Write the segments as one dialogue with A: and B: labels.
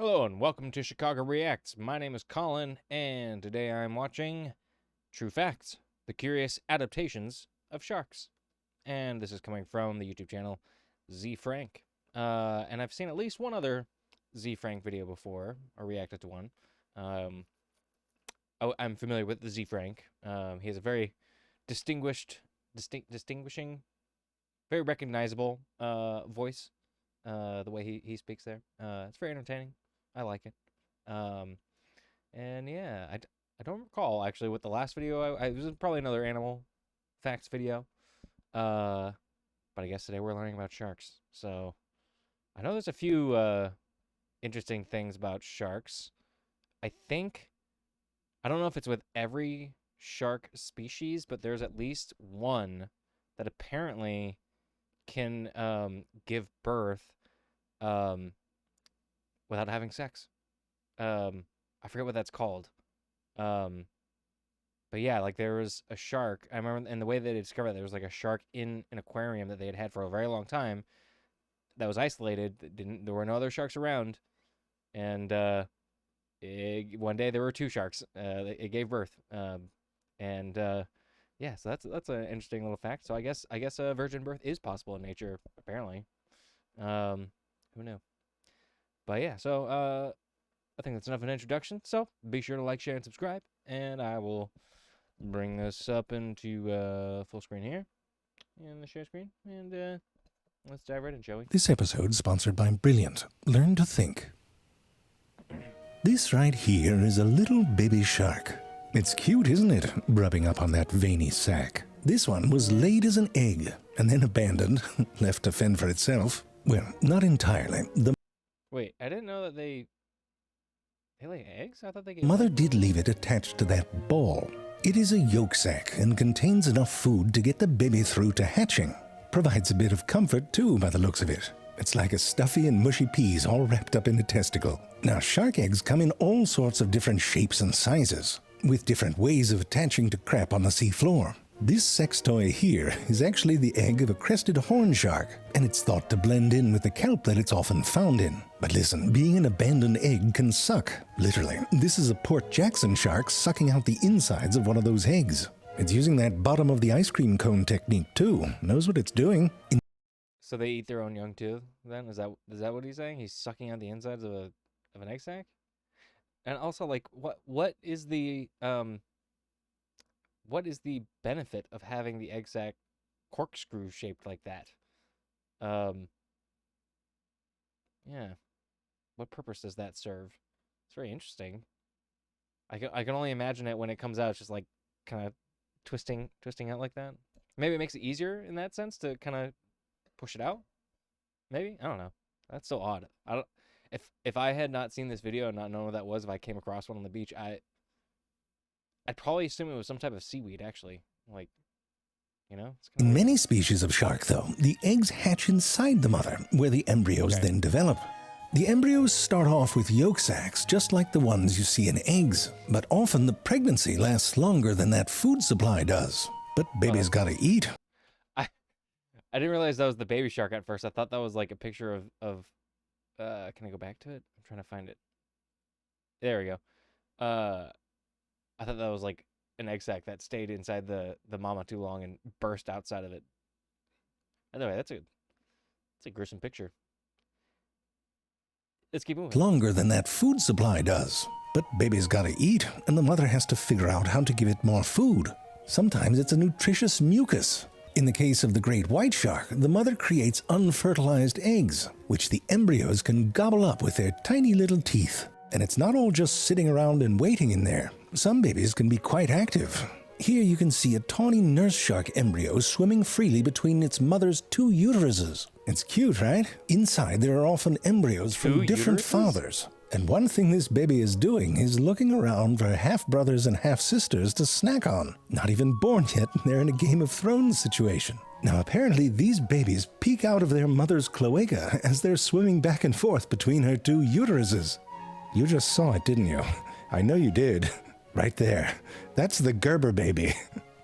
A: Hello and welcome to Chicago Reacts. My name is Colin, and today I'm watching True Facts, the curious adaptations of sharks. And this is coming from the YouTube channel Z Frank. And I've seen at least one other Z Frank video before, or reacted to one. I'm familiar with the Z Frank. He has a very distinguishing, very recognizable voice. The way he speaks there. It's very entertaining. I like it. And yeah, I don't recall actually what the last video it was probably another animal facts video. But I guess today we're learning about sharks. So I know there's a few interesting things about sharks. I don't know if it's with every shark species, but there's at least one that apparently can give birth without having sex. I forget what that's called. But yeah, like there was a shark. I remember, and the way they discovered it, there was like a shark in an aquarium that they had for a very long time that was isolated. There were no other sharks around, and one day there were two sharks. It gave birth. Yeah, so that's an interesting little fact. So I guess a virgin birth is possible in nature, apparently. Who knew? But yeah, so I think that's enough of an introduction. So be sure to like, share, and subscribe. And I will bring this up into full screen here and the share screen. And let's dive right in, shall we?
B: This episode is sponsored by Brilliant. Learn to think. This right here is a little baby shark. It's cute, isn't it? Rubbing up on that veiny sack. This one was laid as an egg and then abandoned, left to fend for itself. Well, not entirely. The
A: Wait, I didn't know that they lay eggs? I thought they gave
B: mother did leave it attached to that ball. It is a yolk sac and contains enough food to get the baby through to hatching. Provides a bit of comfort too by the looks of it. It's like a stuffy and mushy peas all wrapped up in a testicle. Now, shark eggs come in all sorts of different shapes and sizes, with different ways of attaching to crap on the sea floor. This sex toy here is actually the egg of a crested horn shark, and it's thought to blend in with the kelp that it's often found in. But listen, being an abandoned egg can suck, literally. This is a Port Jackson shark sucking out the insides of one of those eggs. It's using that bottom of the ice cream cone technique too. Knows what it's doing.
A: So they eat their own young too, then? Is that what he's saying? He's sucking out the insides of an egg sac? And also, like, what is the benefit of having the egg sac corkscrew shaped like that? Yeah. What purpose does that serve? It's very interesting. I can only imagine it when it comes out. It's just like kind of twisting out like that. Maybe it makes it easier in that sense to kind of push it out. Maybe, I don't know. That's so odd. If I had not seen this video and not known what that was, if I came across one on the beach, I'd probably assume it was some type of seaweed, actually. Like, you know? It's
B: In many species of shark, though, the eggs hatch inside the mother, where the embryos then develop. The embryos start off with yolk sacs, just like the ones you see in eggs. But often the pregnancy lasts longer than that food supply does. But baby's gotta eat.
A: I didn't realize that was the baby shark at first. I thought that was like a picture of can I go back to it? I'm trying to find it. There we go. I thought that was like an egg sac that stayed inside the mama too long and burst outside of it. Anyway, that's a gruesome picture. Let's keep moving.
B: Longer than that food supply does. But baby's gotta eat, and the mother has to figure out how to give it more food. Sometimes it's a nutritious mucus. In the case of the great white shark, the mother creates unfertilized eggs, which the embryos can gobble up with their tiny little teeth. And it's not all just sitting around and waiting in there. Some babies can be quite active. Here you can see a tawny nurse shark embryo swimming freely between its mother's two uteruses. It's cute, right? Inside there are often embryos from different fathers. And one thing this baby is doing is looking around for half-brothers and half-sisters to snack on. Not even born yet, they're in a Game of Thrones situation. Now apparently these babies peek out of their mother's cloaca as they're swimming back and forth between her two uteruses. You just saw it, didn't you? I know you did. Right there. That's the Gerber baby.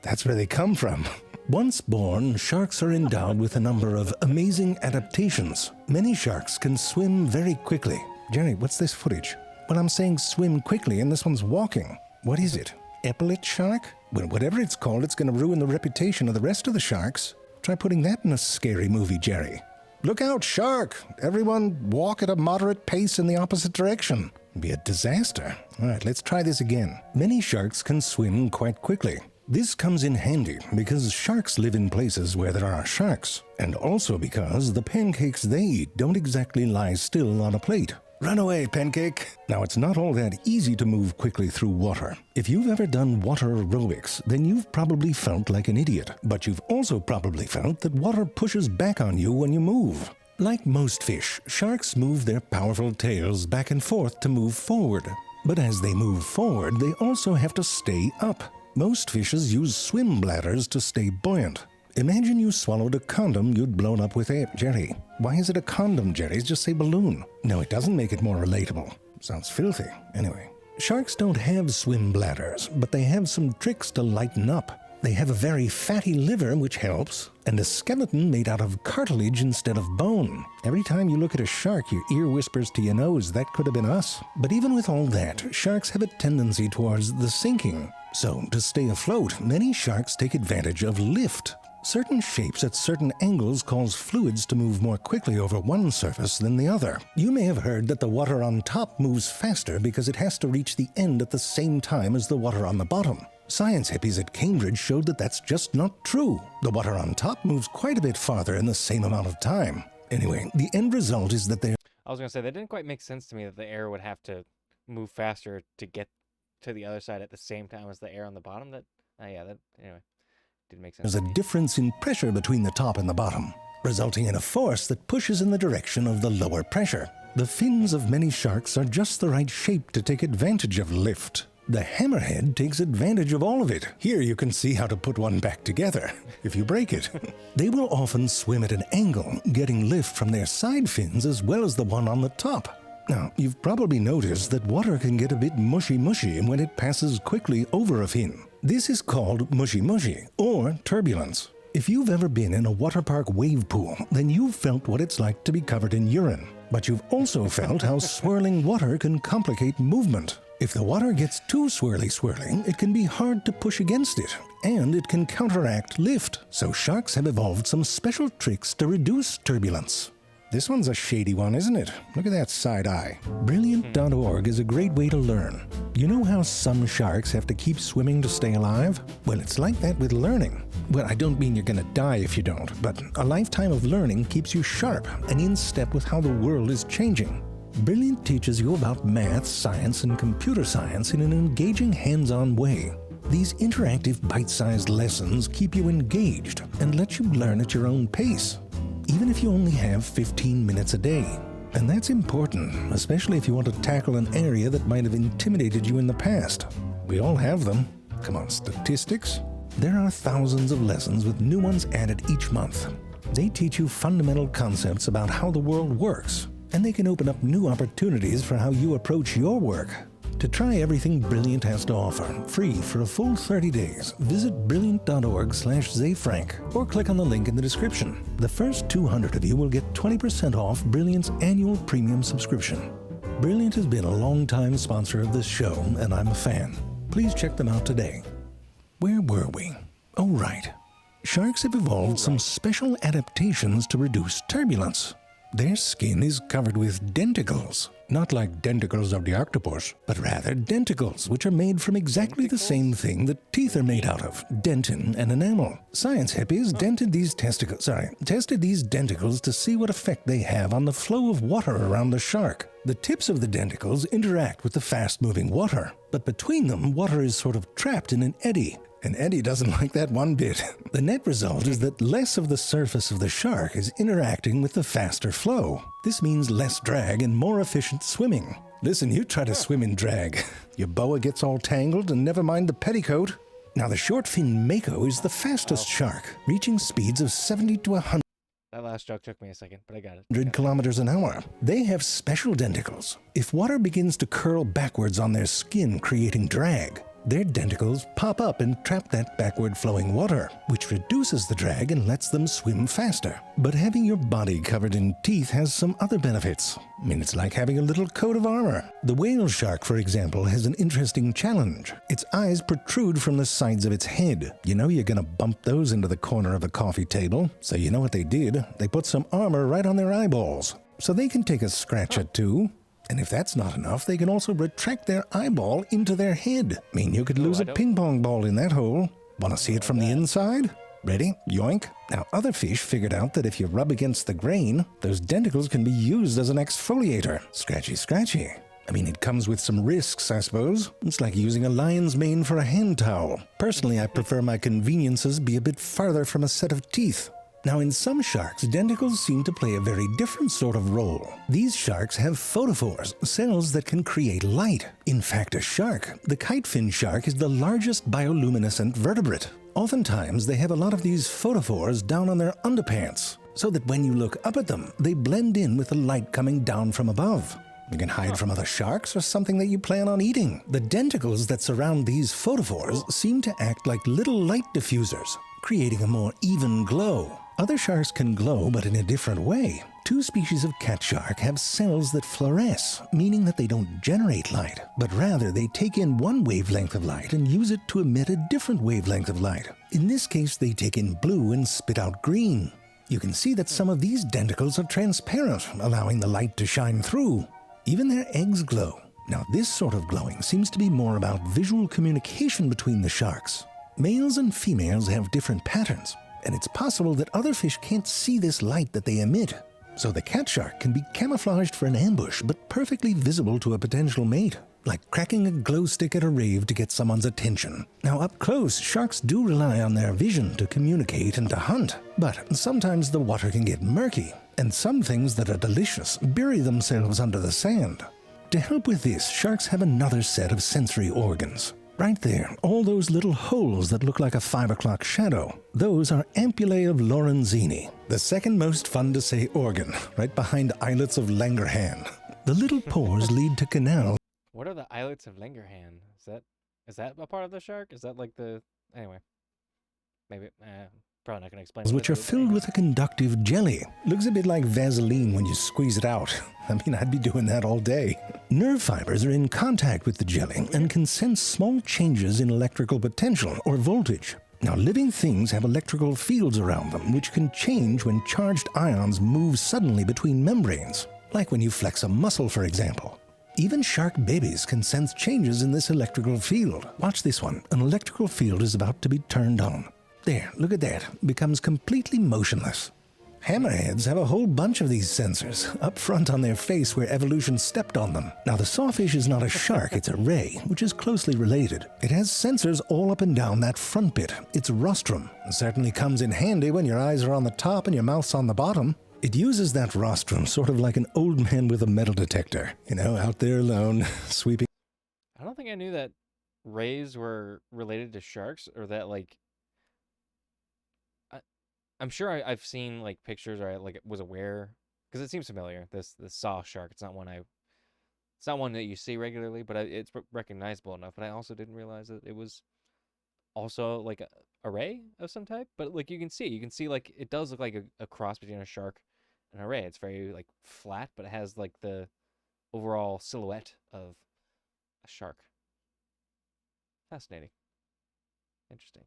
B: That's where they come from. Once born, sharks are endowed with a number of amazing adaptations. Many sharks can swim very quickly. Jerry, what's this footage? Well, I'm saying swim quickly, and this one's walking. What is it? Epaulet shark? Well, whatever it's called, it's going to ruin the reputation of the rest of the sharks. Try putting that in a scary movie, Jerry. Look out, shark! Everyone walk at a moderate pace in the opposite direction. It'd be a disaster. All right, let's try this again. Many sharks can swim quite quickly. This comes in handy because sharks live in places where there are sharks, and also because the pancakes they eat don't exactly lie still on a plate. Run away, pancake! Now, it's not all that easy to move quickly through water. If you've ever done water aerobics, then you've probably felt like an idiot. But you've also probably felt that water pushes back on you when you move. Like most fish, sharks move their powerful tails back and forth to move forward. But as they move forward, they also have to stay up. Most fishes use swim bladders to stay buoyant. Imagine you swallowed a condom you'd blown up with air, Jerry. Why is it a condom, Jerry? Just say balloon. No, it doesn't make it more relatable. Sounds filthy. Anyway, sharks don't have swim bladders, but they have some tricks to lighten up. They have a very fatty liver, which helps, and a skeleton made out of cartilage instead of bone. Every time you look at a shark, your ear whispers to your nose, that could have been us. But even with all that, sharks have a tendency towards the sinking. So, to stay afloat, many sharks take advantage of lift. Certain shapes at certain angles cause fluids to move more quickly over one surface than the other. You may have heard that the water on top moves faster because it has to reach the end at the same time as the water on the bottom. Science hippies at Cambridge showed that that's just not true. The water on top moves quite a bit farther in the same amount of time. Anyway, the end result is that
A: I was going to say, that didn't quite make sense to me that the air would have to move faster to get to the other side at the same time as the air on the bottom. Anyway, didn't make sense.
B: There's a difference in pressure between the top and the bottom, resulting in a force that pushes in the direction of the lower pressure. The fins of many sharks are just the right shape to take advantage of lift. The hammerhead takes advantage of all of it. Here you can see how to put one back together if you break it. They will often swim at an angle, getting lift from their side fins as well as the one on the top. Now, you've probably noticed that water can get a bit mushy-mushy when it passes quickly over a fin. This is called mushy-mushy, or turbulence. If you've ever been in a water park wave pool, then you've felt what it's like to be covered in urine. But you've also felt how swirling water can complicate movement. If the water gets too swirly, it can be hard to push against it, and it can counteract lift. So sharks have evolved some special tricks to reduce turbulence. This one's a shady one, isn't it? Look at that side eye. Brilliant.org is a great way to learn. You know how some sharks have to keep swimming to stay alive? Well, it's like that with learning. Well, I don't mean you're gonna die if you don't, but a lifetime of learning keeps you sharp and in step with how the world is changing. Brilliant teaches you about math, science, and computer science in an engaging, hands-on way. These interactive, bite-sized lessons keep you engaged and let you learn at your own pace, even if you only have 15 minutes a day. And that's important, especially if you want to tackle an area that might have intimidated you in the past. We all have them. Come on, statistics? There are thousands of lessons with new ones added each month. They teach you fundamental concepts about how the world works, and they can open up new opportunities for how you approach your work. To try everything Brilliant has to offer, free for a full 30 days, visit brilliant.org/ZayFrank or click on the link in the description. The first 200 of you will get 20% off Brilliant's annual premium subscription. Brilliant has been a long-time sponsor of this show, and I'm a fan. Please check them out today. Where were we? Oh, right. Sharks have evolved some special adaptations to reduce turbulence. Their skin is covered with denticles. Not like denticles of the octopus, but rather denticles, which are made from exactly the same thing that teeth are made out of, dentin and enamel. Science hippies tested these denticles to see what effect they have on the flow of water around the shark. The tips of the denticles interact with the fast-moving water, but between them, water is sort of trapped in an eddy. And Eddie doesn't like that one bit. The net result is that less of the surface of the shark is interacting with the faster flow. This means less drag and more efficient swimming. Listen, you try to swim in drag. Your boa gets all tangled, and never mind the petticoat. Now, the short-fin mako is the fastest shark, reaching speeds of 70 to 100.
A: That last joke took me a second, but I got it.
B: 100 kilometers an hour. They have special denticles. If water begins to curl backwards on their skin, creating drag, Their tentacles pop up and trap that backward flowing water, which reduces the drag and lets them swim faster. But having your body covered in teeth has some other benefits. I mean, it's like having a little coat of armor. The whale shark, for example, has an interesting challenge. Its eyes protrude from the sides of its head. You know you're gonna bump those into the corner of a coffee table. So you know what they did? They put some armor right on their eyeballs, so they can take a scratch or two. And if that's not enough, they can also retract their eyeball into their head. I mean, you could lose a ping pong ball in that hole. Want to see it from the inside? Ready? Yoink. Now, other fish figured out that if you rub against the grain, those tentacles can be used as an exfoliator. Scratchy, scratchy. I mean, it comes with some risks, I suppose. It's like using a lion's mane for a hand towel. Personally, I prefer my conveniences be a bit farther from a set of teeth. Now, in some sharks, denticles seem to play a very different sort of role. These sharks have photophores, cells that can create light. In fact, a shark, the kitefin shark, is the largest bioluminescent vertebrate. Oftentimes, they have a lot of these photophores down on their underpants, so that when you look up at them, they blend in with the light coming down from above. You can hide from other sharks or something that you plan on eating. The denticles that surround these photophores seem to act like little light diffusers, creating a more even glow. Other sharks can glow, but in a different way. Two species of cat shark have cells that fluoresce, meaning that they don't generate light, but rather they take in one wavelength of light and use it to emit a different wavelength of light. In this case, they take in blue and spit out green. You can see that some of these denticles are transparent, allowing the light to shine through. Even their eggs glow. Now, this sort of glowing seems to be more about visual communication between the sharks. Males and females have different patterns, and it's possible that other fish can't see this light that they emit. So the cat shark can be camouflaged for an ambush, but perfectly visible to a potential mate, like cracking a glow stick at a rave to get someone's attention. Now, up close, sharks do rely on their vision to communicate and to hunt, but sometimes the water can get murky, and some things that are delicious bury themselves under the sand. To help with this, sharks have another set of sensory organs. Right there, all those little holes that look like a 5 o'clock shadow, those are ampullae of Lorenzini, the second most fun to say organ, right behind islets of Langerhans. The little pores lead to canals.
A: What are the islets of Langerhans? Is that a part of the shark? Is that like the... Anyway. Maybe... probably not going to explain.
B: Which are filled with a conductive jelly. Looks a bit like Vaseline when you squeeze it out. I mean, I'd be doing that all day. Nerve fibers are in contact with the jelly and can sense small changes in electrical potential or voltage. Now, living things have electrical fields around them, which can change when charged ions move suddenly between membranes, like when you flex a muscle, for example. Even shark babies can sense changes in this electrical field. Watch this one. An electrical field is about to be turned on. There, look at that. Becomes completely motionless. Hammerheads have a whole bunch of these sensors up front on their face where evolution stepped on them. Now, the sawfish is not a shark, it's a ray, which is closely related. It has sensors all up and down that front bit, its rostrum. It certainly comes in handy when your eyes are on the top and your mouth's on the bottom. It uses that rostrum sort of like an old man with a metal detector. You know, out there alone, sweeping.
A: I don't think I knew that rays were related to sharks, or that, like... I'm sure I've seen like pictures, or I like was aware, because it seems familiar. This saw shark. It's not one that you see regularly, but it's recognizable enough. But I also didn't realize that it was also like a ray of some type. But like you can see like it does look like a cross between a shark and a ray. It's very like flat, but it has like the overall silhouette of a shark. Fascinating. Interesting.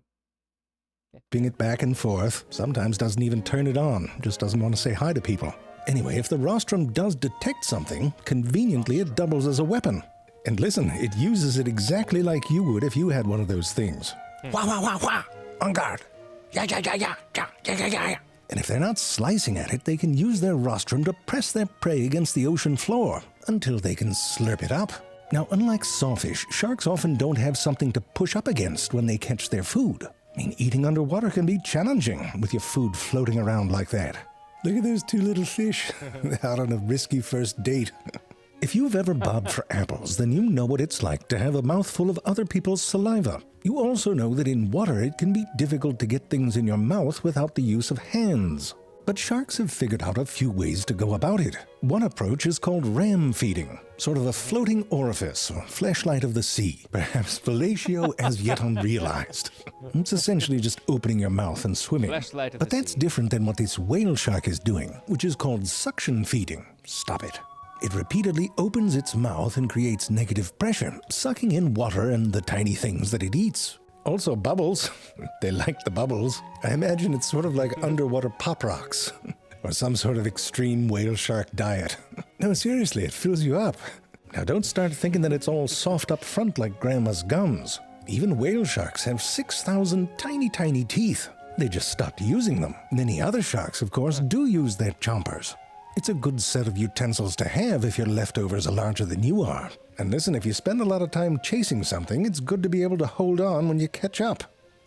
B: Ping it back and forth, sometimes doesn't even turn it on, just doesn't want to say hi to people. Anyway, if the rostrum does detect something, conveniently it doubles as a weapon. And listen, it uses it exactly like you would if you had one of those things. Wah, wah, wah, wah! On guard! Yeah, yeah, yeah, yeah, yeah, yeah, yeah, yeah. And if they're not slicing at it, they can use their rostrum to press their prey against the ocean floor until they can slurp it up. Now, unlike sawfish, sharks often don't have something to push up against when they catch their food. I mean, eating underwater can be challenging with your food floating around like that. Look at those two little fish out on a risky first date. If you've ever bobbed for apples, then you know what it's like to have a mouthful of other people's saliva. You also know that in water it can be difficult to get things in your mouth without the use of hands. But sharks have figured out a few ways to go about it. One approach is called ram feeding, sort of a floating orifice or fleshlight of the sea, perhaps fellatio as yet unrealized. It's essentially just opening your mouth and swimming.
A: Fleshlight of
B: But
A: the
B: that's
A: sea.
B: different than what this whale shark is doing, which is called suction feeding. Stop it. It repeatedly opens its mouth and creates negative pressure, sucking in water and the tiny things that it eats. Also bubbles. They like the bubbles. I imagine it's sort of like underwater pop rocks. Or some sort of extreme whale shark diet. No, seriously, it fills you up. Now don't start thinking that it's all soft up front like grandma's gums. Even whale sharks have 6,000 tiny, tiny teeth. They just stopped using them. Many other sharks, of course, do use their chompers. It's a good set of utensils to have if your leftovers are larger than you are. And listen, if you spend a lot of time chasing something, it's good to be able to hold on when you catch up.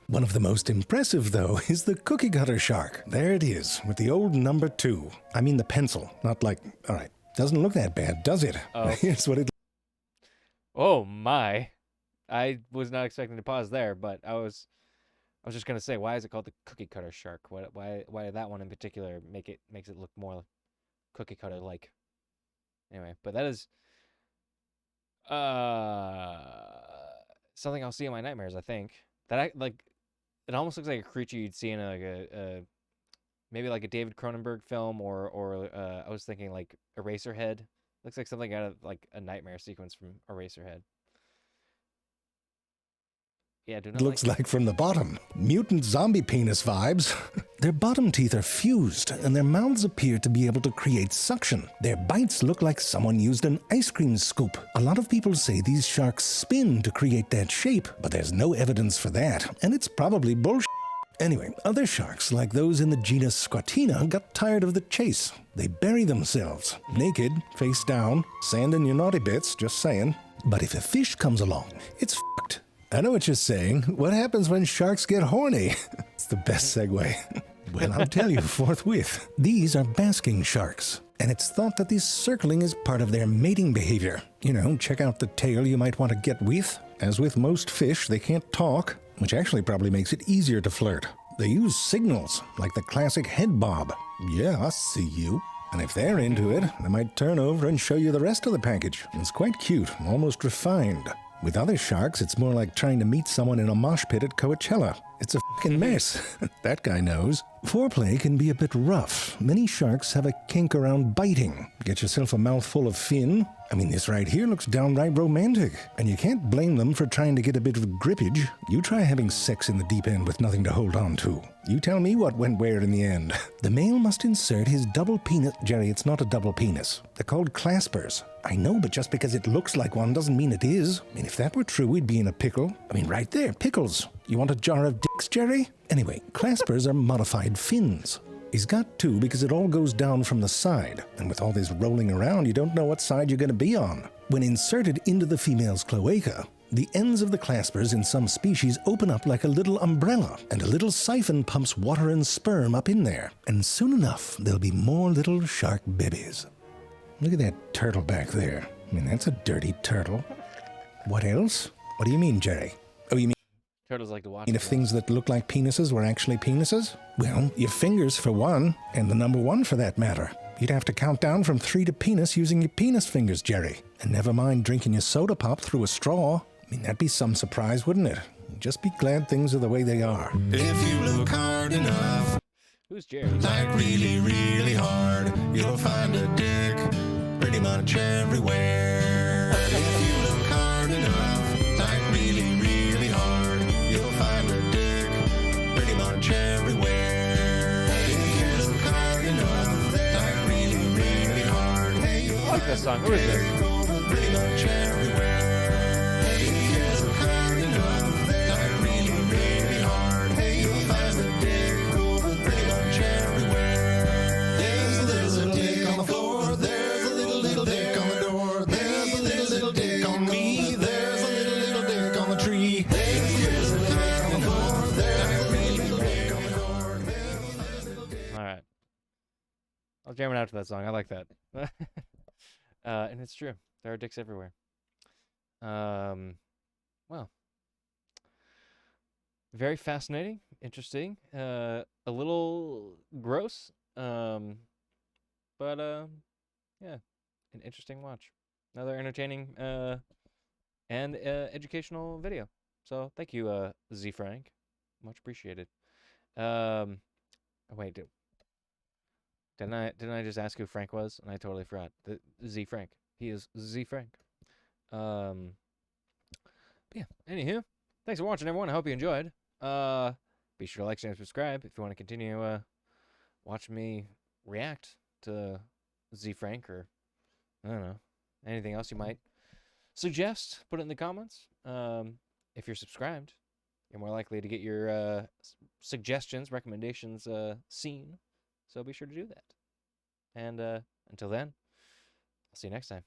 B: One of the most impressive, though, is the cookie cutter shark. There it is, with the old number 2. I mean the pencil, not like... All right, doesn't look that bad, does it?
A: Oh.
B: Here's what it...
A: Oh my! I was not expecting to pause there, but I was just gonna say, why is it called the cookie cutter shark? Why that one in particular makes it look more cookie cutter like? Anyway, but that is something I'll see in my nightmares. I think that I like. It almost looks like a creature you'd see in a maybe like a David Cronenberg film, or I was thinking like Eraserhead. Looks like something out of like a nightmare sequence from Eraserhead. Yeah, do not
B: looks like from the bottom. Mutant zombie penis vibes. Their bottom teeth are fused, and their mouths appear to be able to create suction. Their bites look like someone used an ice cream scoop. A lot of people say these sharks spin to create that shape, but there's no evidence for that, and it's probably bullshit. Anyway, other sharks, like those in the genus Squatina, got tired of the chase. They bury themselves, naked, face down, sand in your naughty bits, just saying. But if a fish comes along, it's f***ed. I know what you're saying. What happens when sharks get horny? It's the best segue. Well, I'll tell you forthwith. These are basking sharks, and it's thought that this circling is part of their mating behavior. You know, check out the tail you might want to get with. As with most fish, they can't talk, which actually probably makes it easier to flirt. They use signals, like the classic head bob. Yeah, I see you. And if they're into it, they might turn over and show you the rest of the package. It's quite cute, almost refined. With other sharks, it's more like trying to meet someone in a mosh pit at Coachella. It's a fucking mess. That guy knows. Foreplay can be a bit rough. Many sharks have a kink around biting. Get yourself a mouthful of fin. I mean, this right here looks downright romantic. And you can't blame them for trying to get a bit of grippage. You try having sex in the deep end with nothing to hold on to. You tell me what went where in the end. The male must insert his double penis... Jerry, it's not a double penis. They're called claspers. I know, but just because it looks like one doesn't mean it is. I mean, if that were true, we'd be in a pickle. I mean, right there, pickles. You want a jar of dicks, Jerry? Anyway, claspers are modified fins. He's got two because it all goes down from the side. And with all this rolling around, you don't know what side you're going to be on. When inserted into the female's cloaca, the ends of the claspers in some species open up like a little umbrella, and a little siphon pumps water and sperm up in there. And soon enough, there'll be more little shark babies. Look at that turtle back there. I mean, that's a dirty turtle. What else? What do you mean, Jerry? Oh, you mean
A: turtles like to watch.
B: if things that look like penises were actually penises? Well, your fingers for one, and the number one for that matter. You'd have to count down from 3 to penis using your penis fingers, Jerry. And never mind drinking your soda pop through a straw. I mean, that'd be some surprise, wouldn't it? Just be glad things are the way they are.
C: If you look hard enough,
A: Who's Jerry?
C: like really, really hard, you'll find a dick pretty much everywhere. If you look hard enough, like really, really hard, you'll find a dick pretty much everywhere. If you look hard enough, like really, really hard, you'll
A: I like this song. Who is this?
C: pretty much everywhere. If you look hard enough, like really, really hard, you'll find a dick pretty much everywhere. There's a little dick on the floor. There's a little dick on the door. There's a little dick on me. There's a little dick on the tree. There's a little dick on the floor. There's a little dick on the door.
A: All right. I'll jam it out to that song. I like that. And it's true. There are dicks everywhere. Well, very fascinating, interesting, a little gross, But yeah, an interesting watch. Another entertaining and educational video. So thank you, Z Frank, much appreciated. Wait, didn't I just ask who Frank was? And I totally forgot. The Z Frank. He is Z Frank. Yeah. Anywho, thanks for watching, everyone. I hope you enjoyed. Be sure to like, share, and subscribe if you want to continue watching me react to Z Frank, or I don't know, anything else you might suggest. Put it in the comments. If you're subscribed, you're more likely to get your suggestions, recommendations seen. So be sure to do that. And until then, I'll see you next time.